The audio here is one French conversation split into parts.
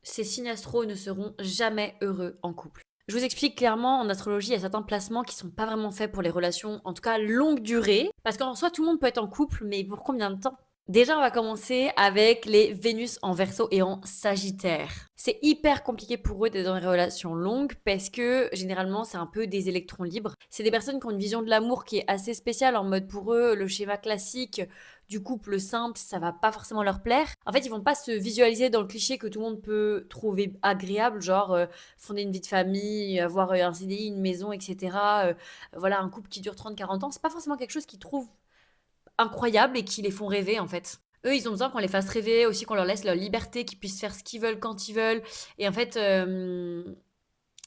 ces signes astro ne seront jamais heureux en couple. Je vous explique clairement, en astrologie, il y a certains placements qui sont pas vraiment faits pour les relations, en tout cas longue durée, parce qu'en soi, tout le monde peut être en couple, mais pour combien de temps? Déjà, on va commencer avec les Vénus en Verseau et en Sagittaire. C'est hyper compliqué pour eux d'être dans des relations longues parce que généralement, c'est un peu des électrons libres. C'est des personnes qui ont une vision de l'amour qui est assez spéciale, en mode pour eux, le schéma classique du couple simple, ça va pas forcément leur plaire. En fait, ils vont pas se visualiser dans le cliché que tout le monde peut trouver agréable, genre fonder une vie de famille, avoir un CDI, une maison, etc. Voilà, un couple qui dure 30, 40 ans, c'est pas forcément quelque chose qu'ils trouvent incroyable et qui les font rêver en fait. Eux, ils ont besoin qu'on les fasse rêver, aussi qu'on leur laisse leur liberté, qu'ils puissent faire ce qu'ils veulent quand ils veulent. Et en fait,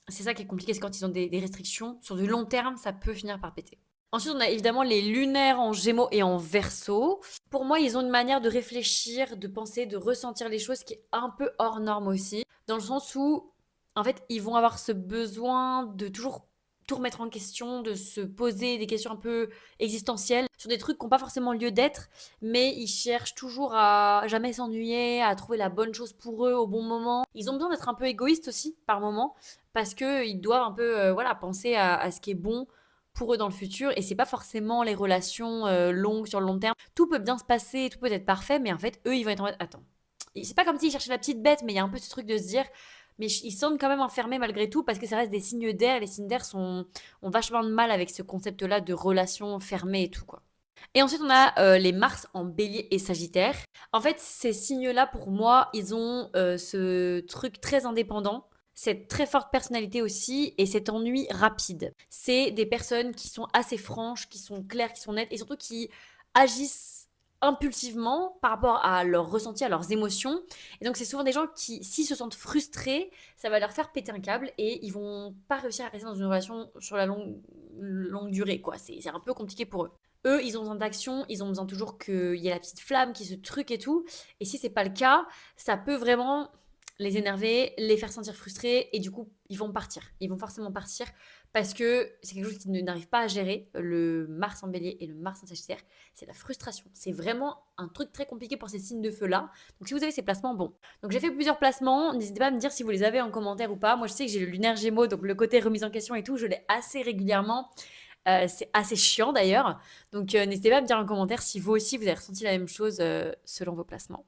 c'est ça qui est compliqué, c'est quand ils ont des restrictions. Sur du long terme, ça peut finir par péter. Ensuite, on a évidemment les lunaires en Gémeaux et en Verseau. Pour moi, ils ont une manière de réfléchir, de penser, de ressentir les choses qui est un peu hors norme aussi, dans le sens où, en fait, ils vont avoir ce besoin de toujours tout remettre en question, de se poser des questions un peu existentielles sur des trucs qui n'ont pas forcément lieu d'être, mais ils cherchent toujours à jamais s'ennuyer, à trouver la bonne chose pour eux au bon moment. Ils ont besoin d'être un peu égoïstes aussi par moment, parce qu'ils doivent un peu voilà, penser à ce qui est bon pour eux dans le futur et c'est pas forcément les relations longues sur le long terme. Tout peut bien se passer, tout peut être parfait, mais en fait, eux, ils vont être en mode attends. C'est pas comme s'ils cherchaient la petite bête, mais il y a un peu ce truc de se dire mais ils se sentent quand même enfermés malgré tout parce que ça reste des signes d'air. Les signes d'air ont vachement de mal avec ce concept-là de relation fermée et tout quoi. Et ensuite, on a les Mars en bélier et sagittaire. En fait, ces signes-là, pour moi, ils ont ce truc très indépendant, cette très forte personnalité aussi, et cet ennui rapide. C'est des personnes qui sont assez franches, qui sont claires, qui sont nettes, et surtout qui agissent impulsivement par rapport à leurs ressentis, à leurs émotions. Et donc, c'est souvent des gens qui, s'ils se sentent frustrés, ça va leur faire péter un câble et ils vont pas réussir à rester dans une relation sur la longue durée, quoi. C'est un peu compliqué pour eux. Eux, ils ont besoin d'action, ils ont besoin toujours qu'il y ait la petite flamme qui se truc et tout. Et si c'est pas le cas, ça peut vraiment les énerver, les faire sentir frustrés et du coup, ils vont partir. Ils vont forcément partir parce que c'est quelque chose qu'ils n'arrivent pas à gérer. Le Mars en bélier et le Mars en sagittaire, c'est la frustration. C'est vraiment un truc très compliqué pour ces signes de feu-là. Donc si vous avez ces placements, bon. Donc j'ai fait plusieurs placements. N'hésitez pas à me dire si vous les avez en commentaire ou pas. Moi, je sais que j'ai le lunaire Gémeaux, donc le côté remise en question et tout, je l'ai assez régulièrement. C'est assez chiant d'ailleurs. Donc n'hésitez pas à me dire en commentaire si vous aussi vous avez ressenti la même chose selon vos placements.